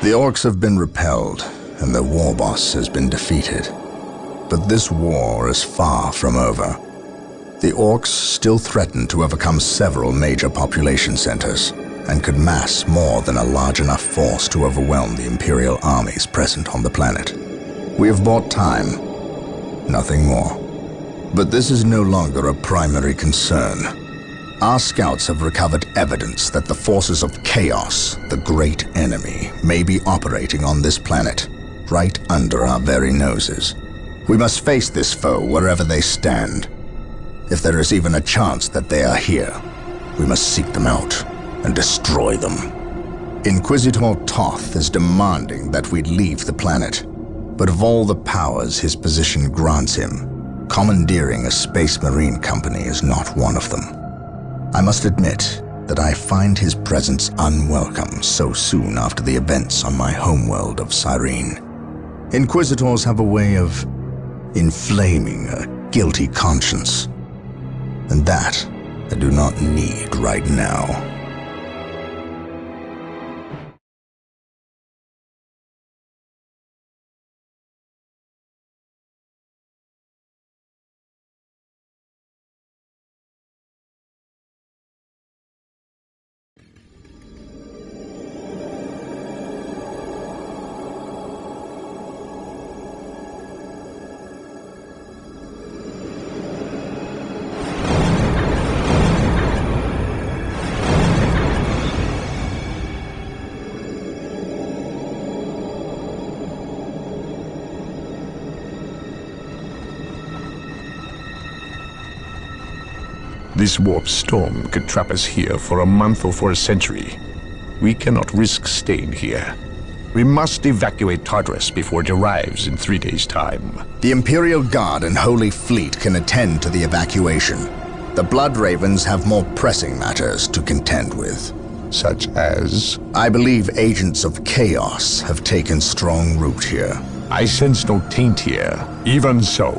The orcs have been repelled, and their war boss has been defeated. But this war is far from over. The orcs still threaten to overcome several major population centers, and could mass more than a large enough force to overwhelm the Imperial armies present on the planet. We have bought time, nothing more. But this is no longer a primary concern. Our scouts have recovered evidence that the forces of chaos, the great enemy, may be operating on this planet, right under our very noses. We must face this foe wherever they stand. If there is even a chance that they are here, we must seek them out and destroy them. Inquisitor Toth is demanding that we leave the planet, but of all the powers his position grants him, commandeering a space marine company is not one of them. I must admit that I find his presence unwelcome so soon after the events on my homeworld of Cyrene. Inquisitors have a way of inflaming a guilty conscience, and that I do not need right now. This warp storm could trap us here for a month or for a century. We cannot risk staying here. We must evacuate Tartarus before it arrives in 3 days' time. The Imperial Guard and Holy Fleet can attend to the evacuation. The Blood Ravens have more pressing matters to contend with. Such as? I believe agents of chaos have taken strong root here. I sense no taint here. Even so,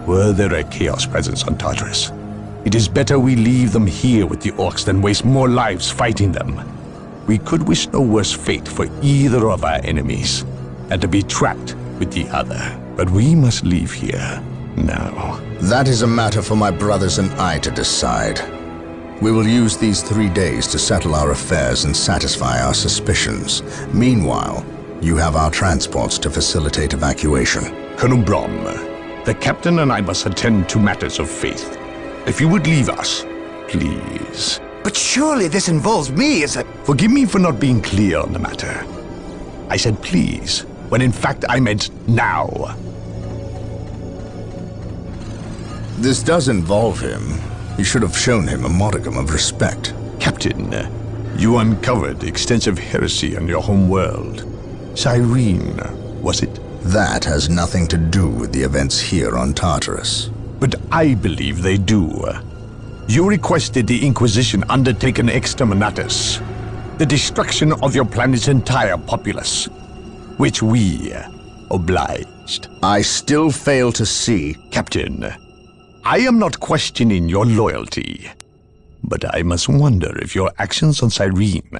were there a chaos presence on Tartarus, it is better we leave them here with the orcs than waste more lives fighting them. We could wish no worse fate for either of our enemies, and to be trapped with the other. But we must leave here now. That is a matter for my brothers and I to decide. We will use these 3 days to settle our affairs and satisfy our suspicions. Meanwhile, you have our transports to facilitate evacuation. Colonel Brom, the captain and I must attend to matters of faith. If you would leave us, please. But surely this involves me as a... Forgive me for not being clear on the matter. I said please, when in fact I meant now. This does involve him. You should have shown him a modicum of respect. Captain, you uncovered extensive heresy on your home world. Cyrene, was it? That has nothing to do with the events here on Tartarus. But I believe they do. You requested the Inquisition undertake an exterminatus, the destruction of your planet's entire populace, which we obliged. I still fail to see... Captain, I am not questioning your loyalty, but I must wonder if your actions on Cyrene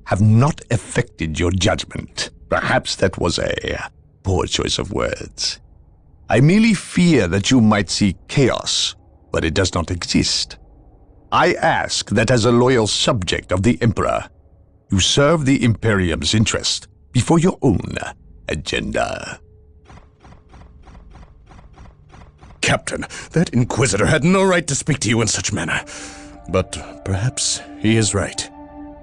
have not affected your judgment. Perhaps that was a poor choice of words. I merely fear that you might see chaos, but it does not exist. I ask that as a loyal subject of the Emperor, you serve the Imperium's interest before your own agenda. Captain, that Inquisitor had no right to speak to you in such manner. But perhaps he is right.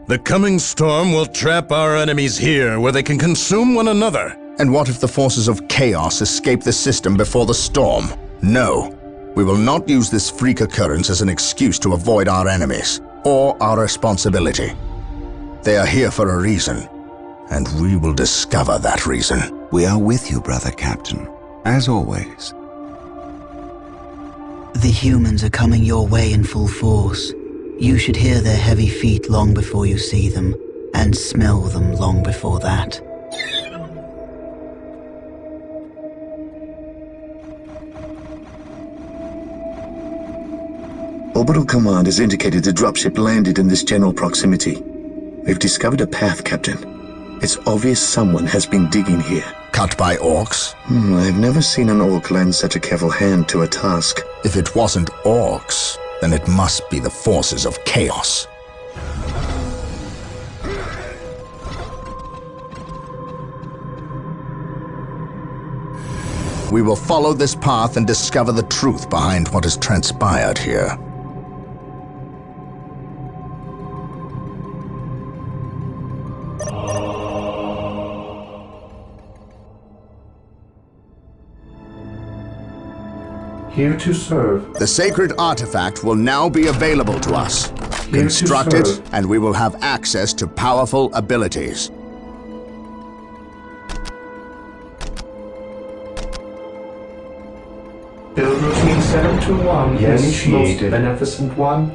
The coming storm will trap our enemies here, where they can consume one another. And what if the forces of chaos escape the system before the storm? No. We will not use this freak occurrence as an excuse to avoid our enemies, or our responsibility. They are here for a reason, and we will discover that reason. We are with you, brother Captain, as always. The humans are coming your way in full force. You should hear their heavy feet long before you see them, and smell them long before that. Orbital Command has indicated the dropship landed in this general proximity. We've discovered a path, Captain. It's obvious someone has been digging here. Cut by orcs? I've never seen an orc lend such a careful hand to a task. If it wasn't orcs, then it must be the forces of chaos. We will follow this path and discover the truth behind what has transpired here. Here to serve. The sacred artifact will now be available to us. Construct it, and we will have access to powerful abilities. Build routine 721. Yes, initiated. Most beneficent one.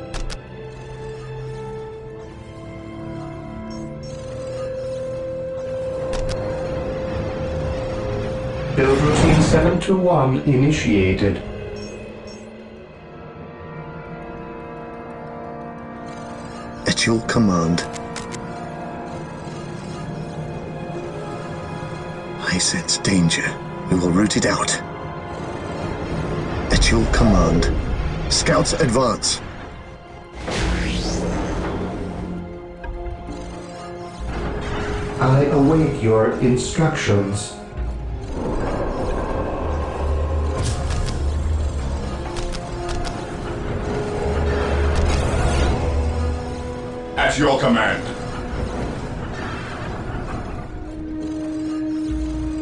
Build routine 721 initiated. At your command. I sense danger. We will root it out. At your command. Scouts advance. I await your instructions. At your command.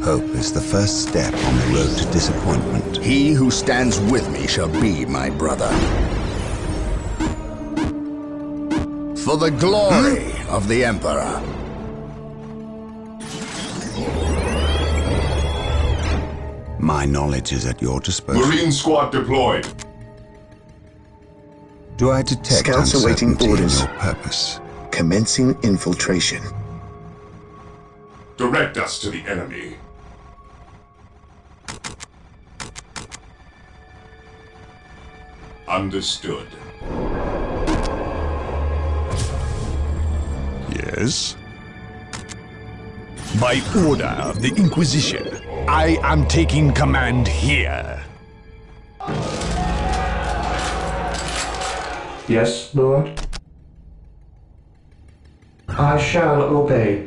Hope is the first step on the road to disappointment. He who stands with me shall be my brother. For the glory of the Emperor. My knowledge is at your disposal. Marine squad deployed. Do I detect Scouts awaiting uncertainty in orders. your purpose? Commencing infiltration. Direct us to the enemy. Understood. Yes? By order of the Inquisition, I am taking command here. Yes, Lord. I shall obey.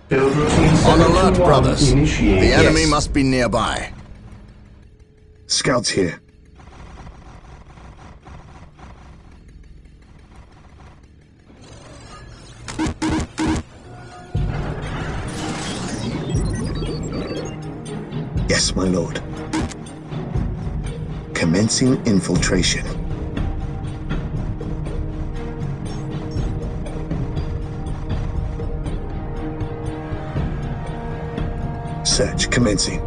Build routine On alert, 721 brothers. initiated. The enemy Yes. must be nearby. Scouts here. Yes, my lord. Commencing infiltration. Search commencing.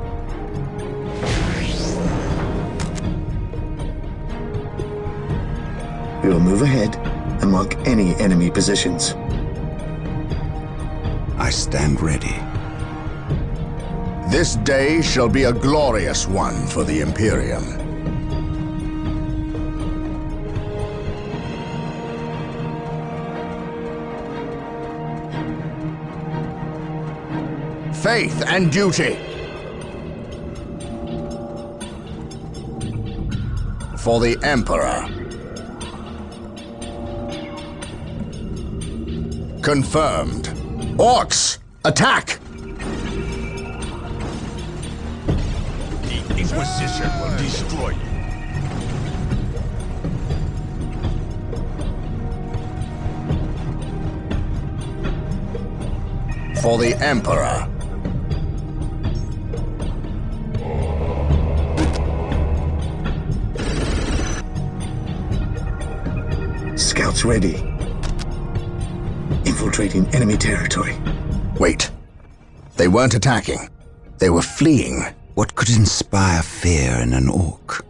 We will move ahead and mark any enemy positions. I stand ready. This day shall be a glorious one for the Imperium. Faith and duty. For the Emperor. Confirmed. Orcs, attack! The Inquisition will destroy you. For the Emperor. Scouts ready. Infiltrating enemy territory. Wait. They weren't attacking. They were fleeing. What could inspire fear in an orc?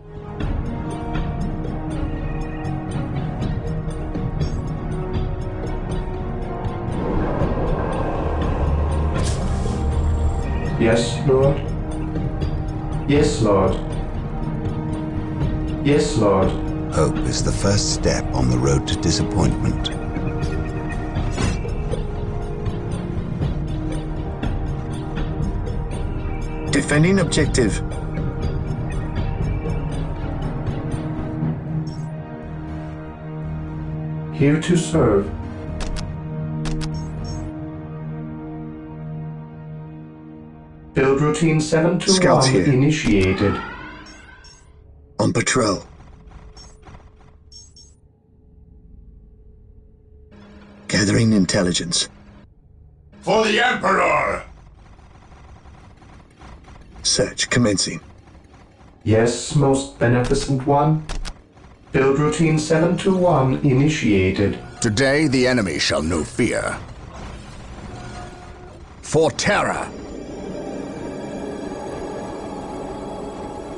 Yes, Lord. Yes, Lord. Yes, Lord. Hope is the first step on the road to disappointment. Defending objective. Here to serve. Build routine 721 Scouts here. initiated. On patrol. Gathering intelligence. For the Emperor! Search commencing. Yes, most beneficent one. Build routine 721 initiated. Today the enemy shall know fear. For terror.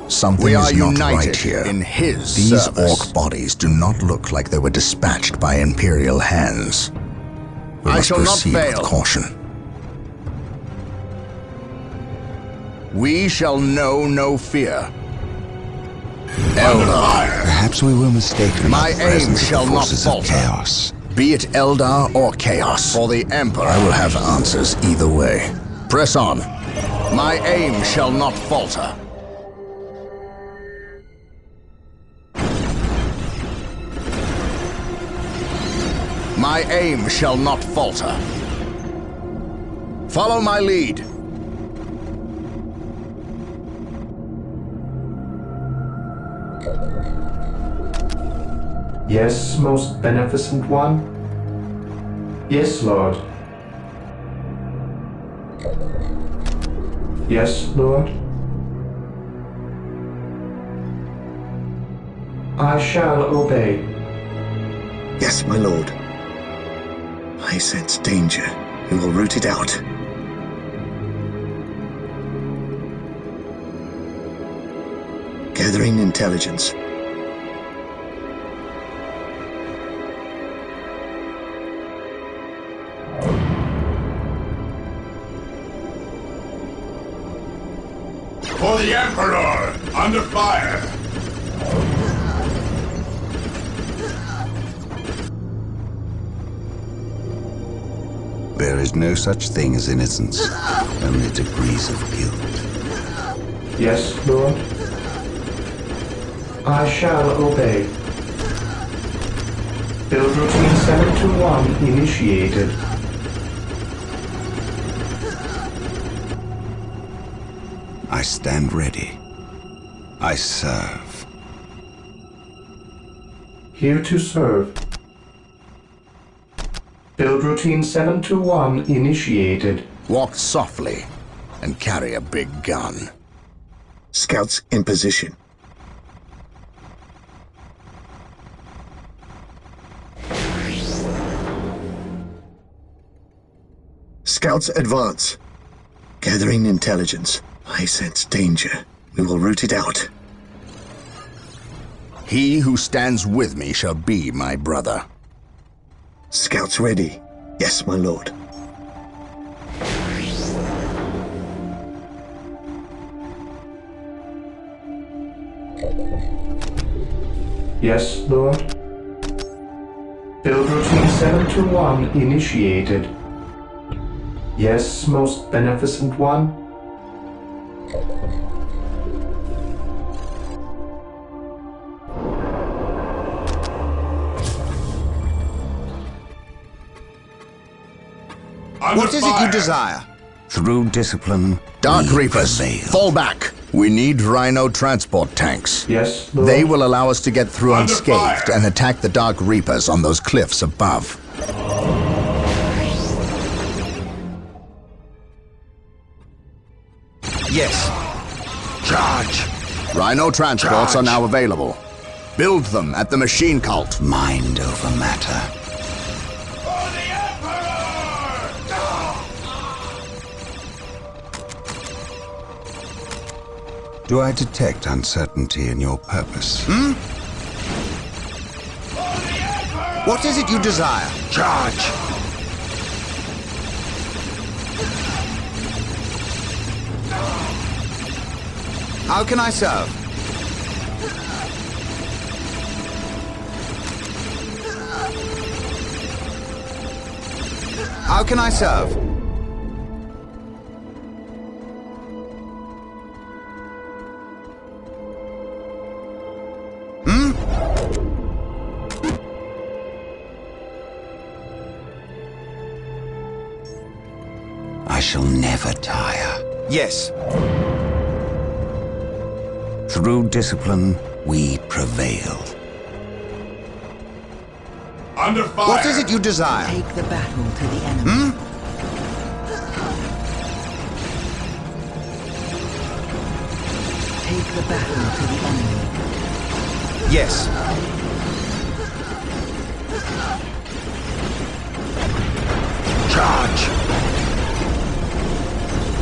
Something We are is not united right here. in his These service. orc bodies do not look like they were dispatched by Imperial hands. We I must shall not proceed fail. with caution. We shall know no fear. Eldar. Perhaps we were mistaken My about the aim presence of shall the not forces of falter. chaos. Be it Eldar or Chaos. For the Emperor. I will have answers either way. Press on. My aim shall not falter. My aim shall not falter. Follow my lead. Yes, most beneficent one. Yes, Lord. Yes, Lord. I shall obey. Yes, my lord. I sense danger. We will root it out. Gathering intelligence. For the Emperor! Under fire! There is no such thing as innocence, only degrees of guilt. Yes, Lord. I shall obey. Build routine 721 initiated. I stand ready. I serve. Here to serve. Build routine 721 initiated. Walk softly and carry a big gun. Scouts in position. Scouts advance. Gathering intelligence. I sense danger. We will root it out. He who stands with me shall be my brother. Scouts ready. Yes, my lord. Yes, Lord. Build routine 721 initiated. Yes, most beneficent one. Under What is it fire. you desire? Through discipline, Dark we Reapers, prevail. fall back. We need Rhino transport tanks. Yes, Lord. They will allow us to get through Under unscathed fire. and attack the Dark Reapers on those cliffs above. Yes. Charge. Rhino transports Charge. are now available. Build them at the machine cult. Mind over matter. For the Emperor! Do I detect uncertainty in your purpose? What is it you desire? Charge. How can I serve? How can I serve? I shall never tire. Yes. Through discipline, we prevail. Under fire! What is it you desire? Take the battle to the enemy. Take the battle to the enemy. Yes. Charge!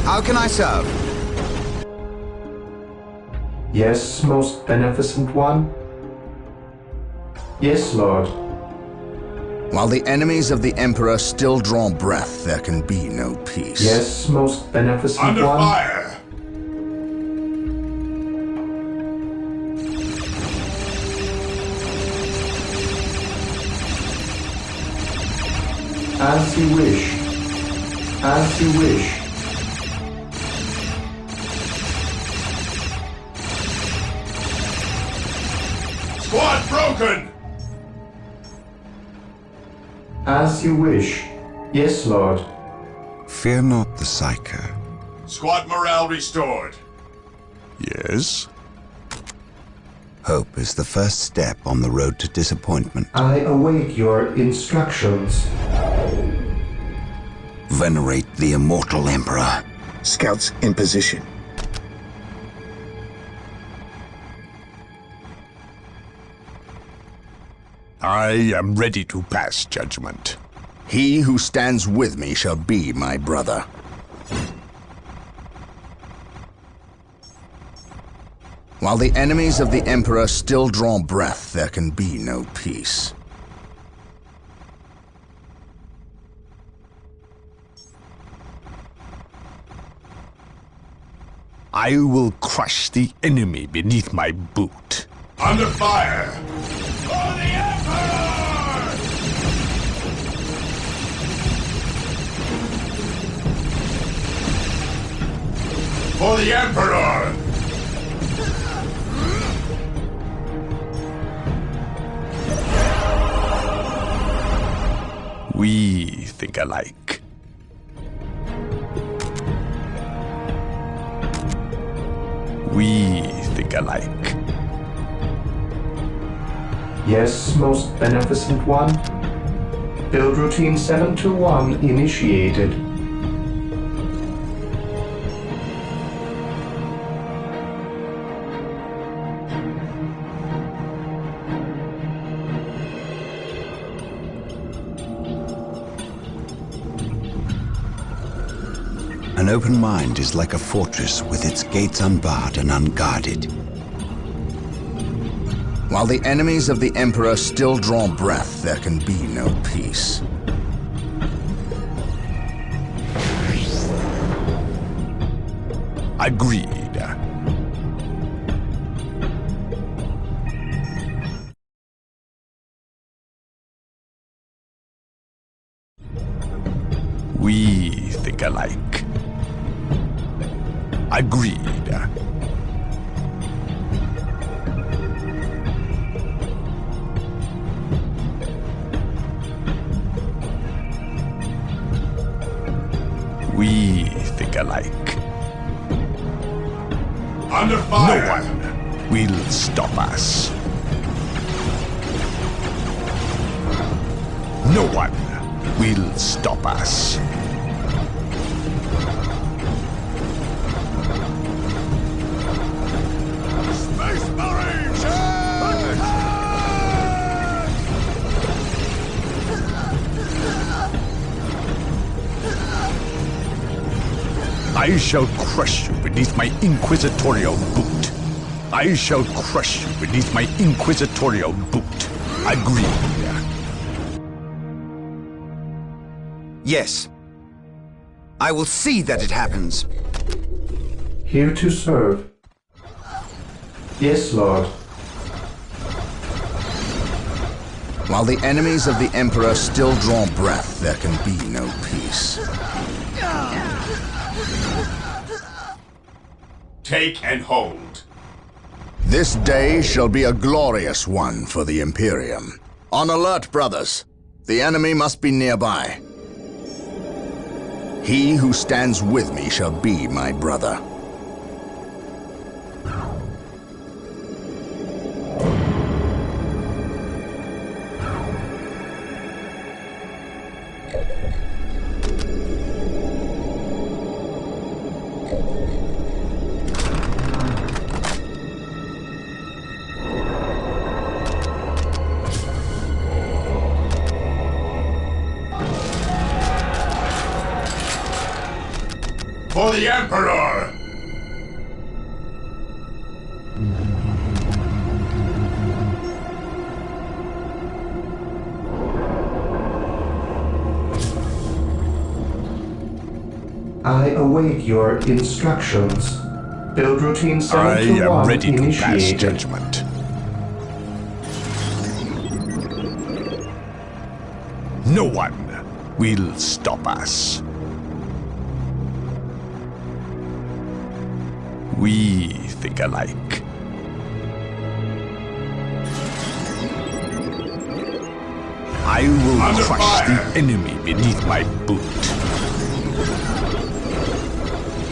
How can I serve? Yes, most beneficent one. Yes, Lord. While the enemies of the Emperor still draw breath, there can be no peace. Yes, most beneficent Under one. fire! As you wish. As you wish. Squad broken! As you wish. Yes, Lord. Fear not the Psyker. Squad morale restored. Yes? Hope is the first step on the road to disappointment. I await your instructions. Venerate the immortal Emperor. Scouts in position. I am ready to pass judgment. He who stands with me shall be my brother. While the enemies of the Emperor still draw breath, there can be no peace. I will crush the enemy beneath my boot. Under fire! For the Emperor! For the Emperor! We think alike. We think alike. Yes, most beneficent one. Build routine 721 initiated. An open mind is like a fortress with its gates unbarred and unguarded. While the enemies of the Emperor still draw breath, there can be no peace. Agreed. We think alike. Agreed. We think alike. Under No fire! one will stop us. No one will stop us. Space Marines! I shall crush you beneath my inquisitorial boot. I shall crush you beneath my inquisitorial boot. Agreed. Yes. I will see that it happens. Here to serve. Yes, Lord. While the enemies of the Emperor still draw breath, there can be no peace. Take and hold. This day shall be a glorious one for the Imperium. On alert, brothers. The enemy must be nearby. He who stands with me shall be my brother. For the Emperor! I await your instructions. Build routine I 721 am ready to pass initiated. judgment. No one will stop us. We think alike. I will Under crush fire. the enemy beneath my boot.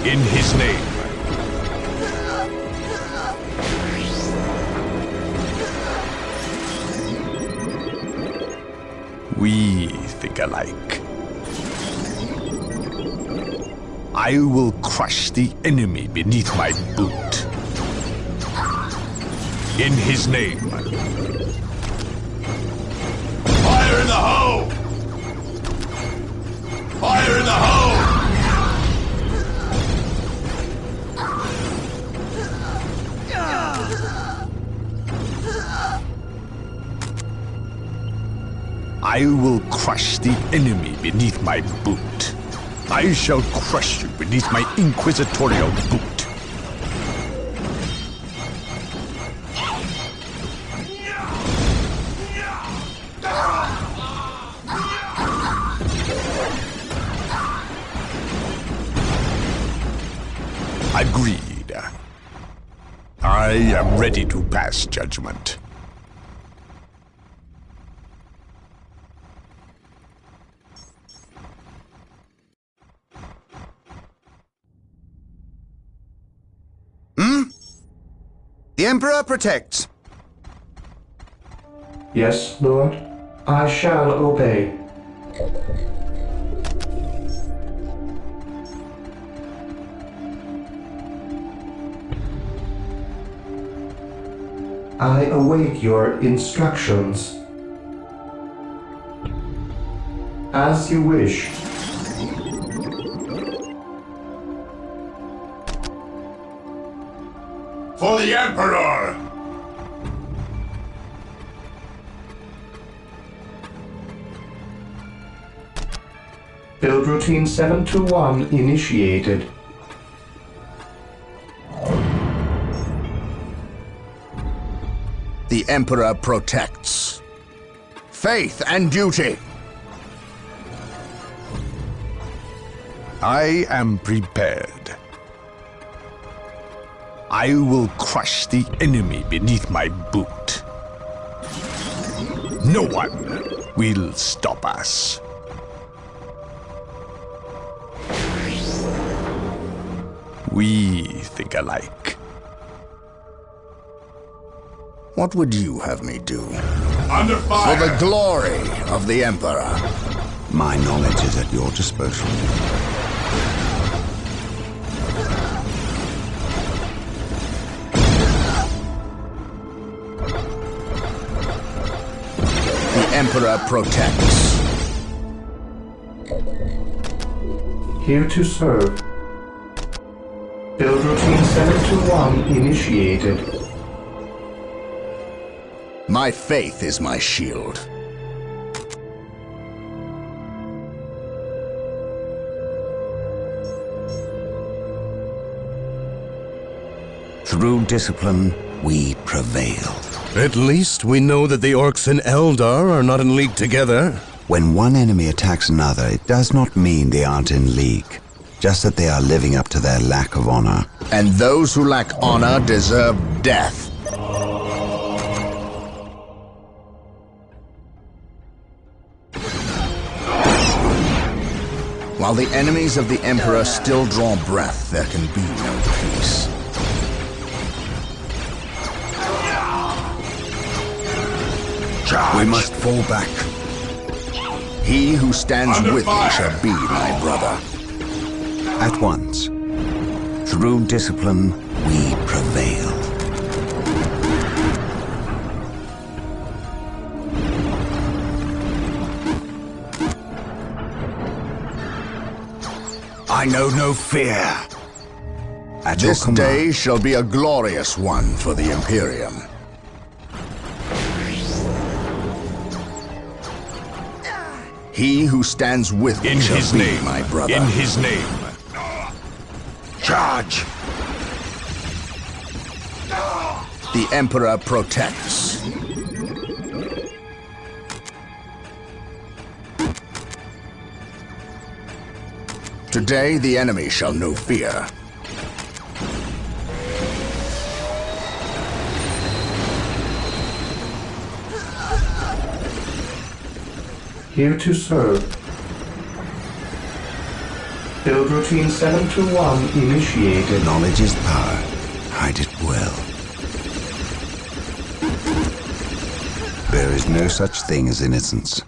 In his name. We think alike. I will crush the enemy beneath my boot. In his name. Fire in the hole! Fire in the hole! I will crush the enemy beneath my boot. I shall crush you beneath my inquisitorial boot. Agreed. I am ready to pass judgment. The Emperor protects. Yes, Lord. I shall obey. I await your instructions. As you wish. For the Emperor! Build routine 721 initiated. The Emperor protects. Faith and duty. I am prepared. I will crush the enemy beneath my boot. No one will stop us. We think alike. What would you have me do? Under For fire! the glory of the Emperor. My knowledge is at your disposal. The Emperor protects. Here to serve. Build routine 721 initiated. My faith is my shield. Through discipline, we prevail. At least we know that the orcs in Eldar are not in league together. When one enemy attacks another, it does not mean they aren't in league. Just that they are living up to their lack of honor. And those who lack honor deserve death. While the enemies of the Emperor still draw breath, there can be no peace. We must fall back. He who stands with me shall be my brother. At once. Through discipline, we prevail. I know no fear. At This your command. day shall be a glorious one for the Imperium. He who stands with me In shall his be name, my brother. in his name. Charge! The Emperor protects. Today the enemy shall know fear. Here to serve. Build routine 721 initiated. Knowledge is power. Hide it well. There is no such thing as innocence,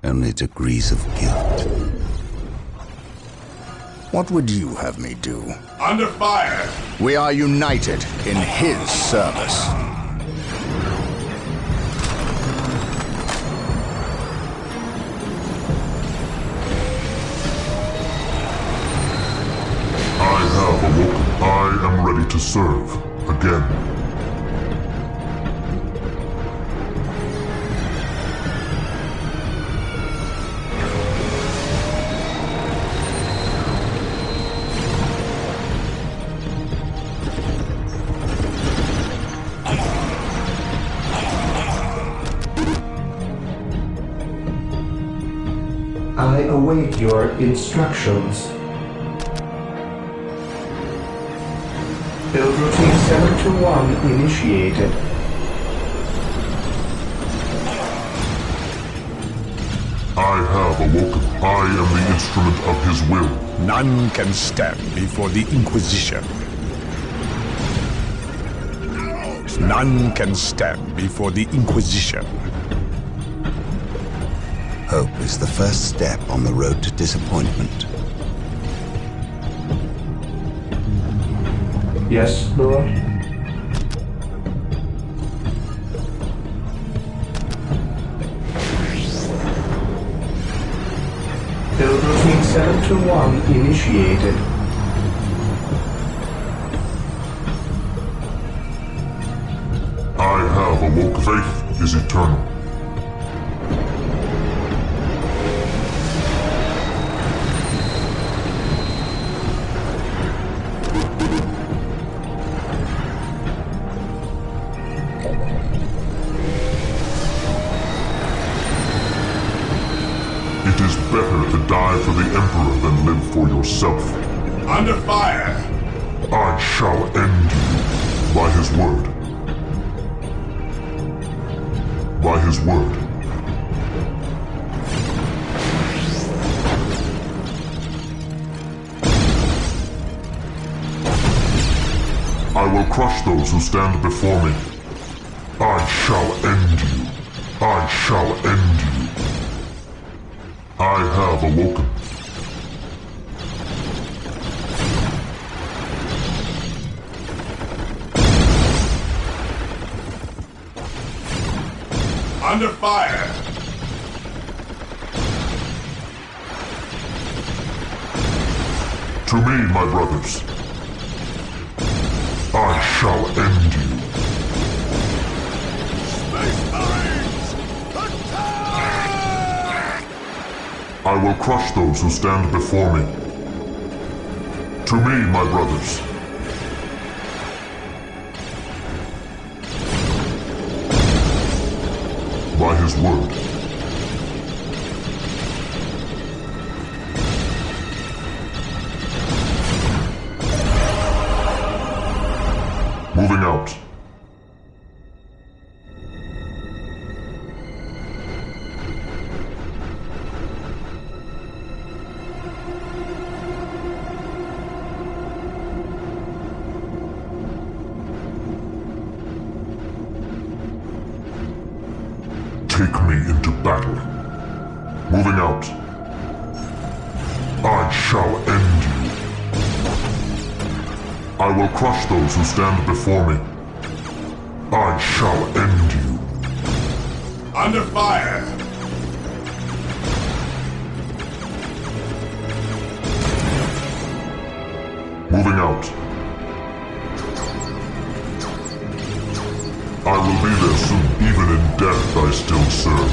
only degrees of guilt. What would you have me do? Under fire! We are united in his service. I have awoken. I am ready to serve again. I await your instructions. Build routine 721 initiated. I have awoken. I am the instrument of his will. None can stand before the Inquisition. None can stand before the Inquisition. Hope is the first step on the road to disappointment. Yes, Lord? Build routine 721 initiated. I have awoken. Faith is eternal. It is better to die for the Emperor than live for yourself. Under fire! I shall end you by his word. By his word. I will crush those who stand before me. I shall end you. I shall end you. I have awoken. Under fire! To me, my brothers. I shall end you. Space Marines! Attack! I will crush those who stand before me. To me, my brothers. his word. Moving out. Take me into battle. Moving out. I shall end you. I will crush those who stand before me. I shall end you. Under fire! Moving out. I will be there soon. Even in death I still serve.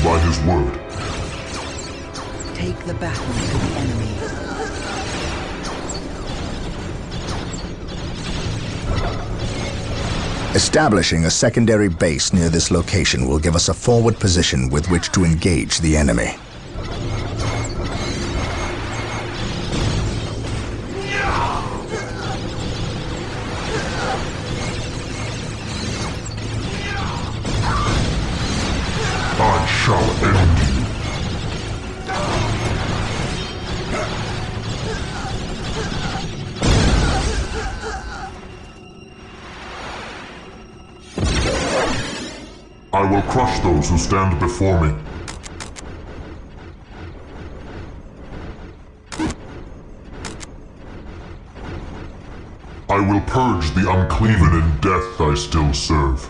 By his word. Take the battle to the enemy. Establishing a secondary base near this location will give us a forward position with which to engage the enemy. I shall end you. I will crush those who stand before me. I will purge the unclean in death I still serve.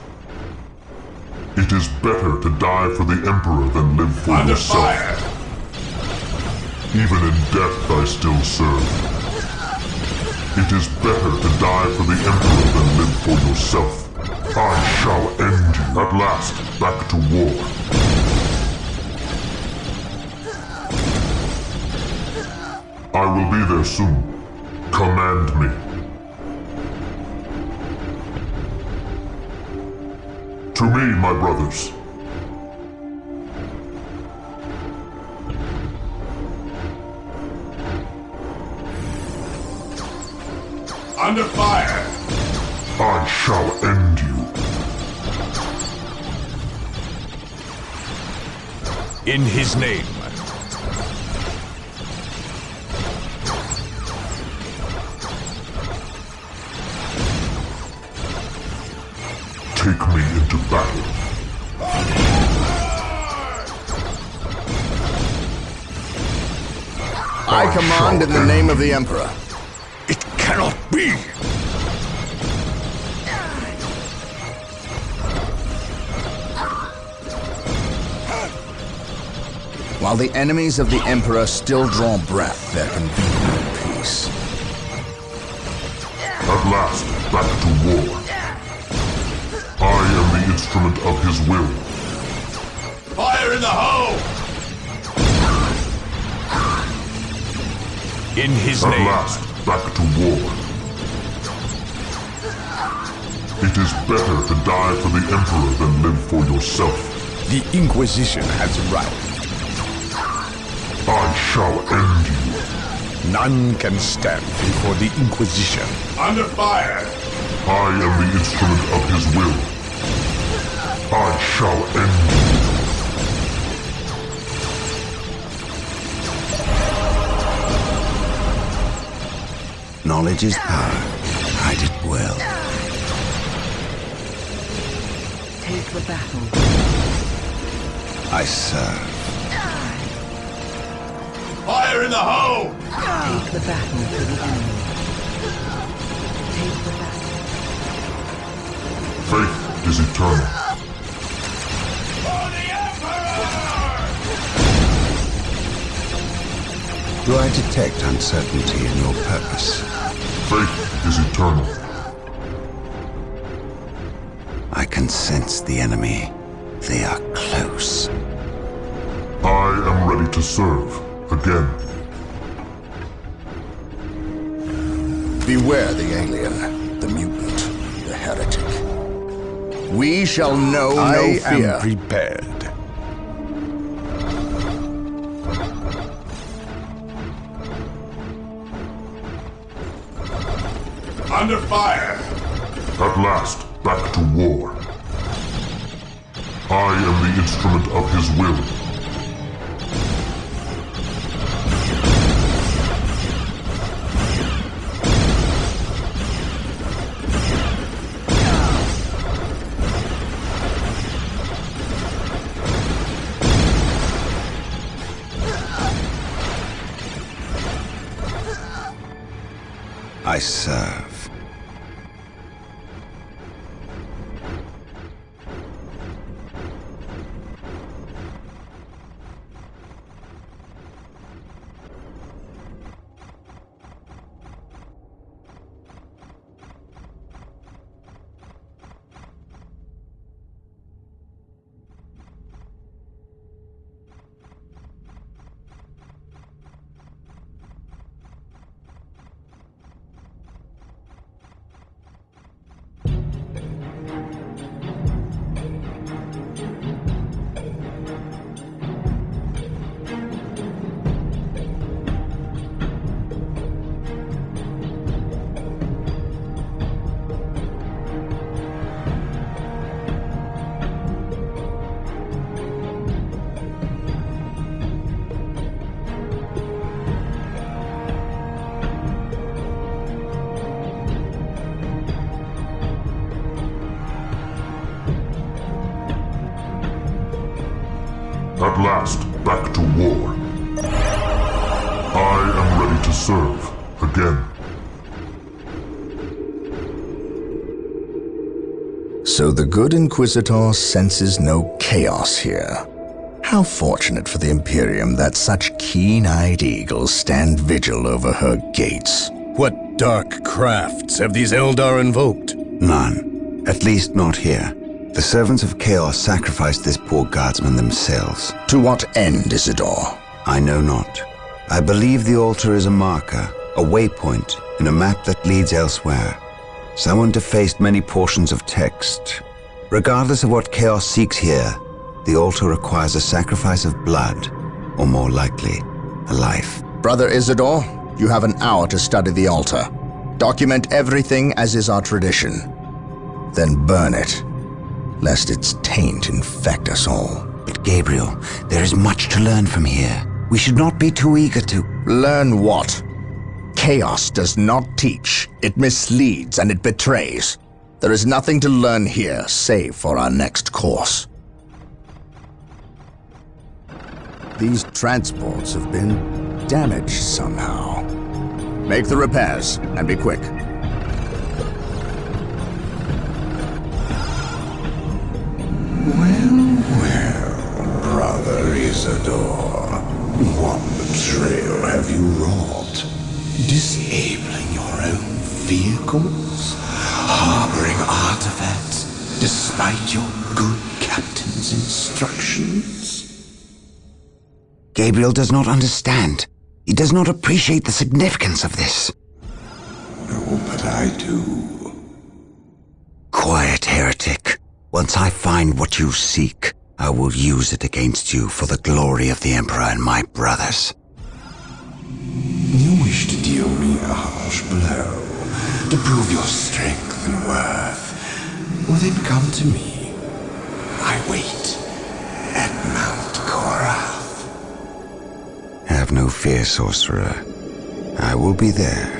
It is better to die for the Emperor than live for Under yourself. fire! Even in death I still serve. It is better to die for the Emperor than live for yourself. I shall end you. At last, back to war. I will be there soon. Command me. To me, my brothers. Under fire! I shall end you. In his name. Take me into battle. I command in the name of the Emperor. It cannot be! While the enemies of the Emperor still draw breath, there can be no peace. At last, back to war. I am the instrument of his will. Fire in the hole! In his At name. last, back to war. It is better to die for the Emperor than live for yourself. The Inquisition has arrived. I shall end you. None can stand before the Inquisition. Under fire! I am the instrument of his will. I shall end you. Knowledge is power. Hide it well. Take the battle. I serve. Fire in the hole! Take the battle to the enemy. Take the battle. Faith is eternal. For the Emperor! Do I detect uncertainty in your purpose? Faith is eternal. I can sense the enemy. They are close. I am ready to serve again. Beware the alien, the mutant, the heretic. We shall know no fear. I am prepared. Under fire! At last, back to war. I am the instrument of his will. I serve. At last, back to war. I am ready to serve again. So the good Inquisitor senses no chaos here. How fortunate for the Imperium that such keen-eyed eagles stand vigil over her gates. What dark crafts have these Eldar invoked? None. At least not here. The servants of Chaos sacrificed this poor guardsman themselves. To what end, Isidore? I know not. I believe the altar is a marker, a waypoint in a map that leads elsewhere. Someone defaced many portions of text. Regardless of what Chaos seeks here, the altar requires a sacrifice of blood, or more likely, a life. Brother Isidore, you have an hour to study the altar. Document everything as is our tradition. Then burn it, lest its taint infect us all. But Gabriel, there is much to learn from here. We should not be too eager to... Learn what? Chaos does not teach. It misleads and it betrays. There is nothing to learn here, save for our next course. These transports have been damaged somehow. Make the repairs, and be quick. Well, Brother Isidore, what betrayal have you wrought? Disabling your own vehicles? Harboring artifacts despite your good captain's instructions? Gabriel does not understand. He does not appreciate the significance of this. Oh, but I do. Quiet, heretic. Once I find what you seek, I will use it against you for the glory of the Emperor and my brothers. You wish to deal me a harsh blow, to prove your strength and worth. Well, then come to me. I wait at Mount Korath. Have no fear, sorcerer. I will be there.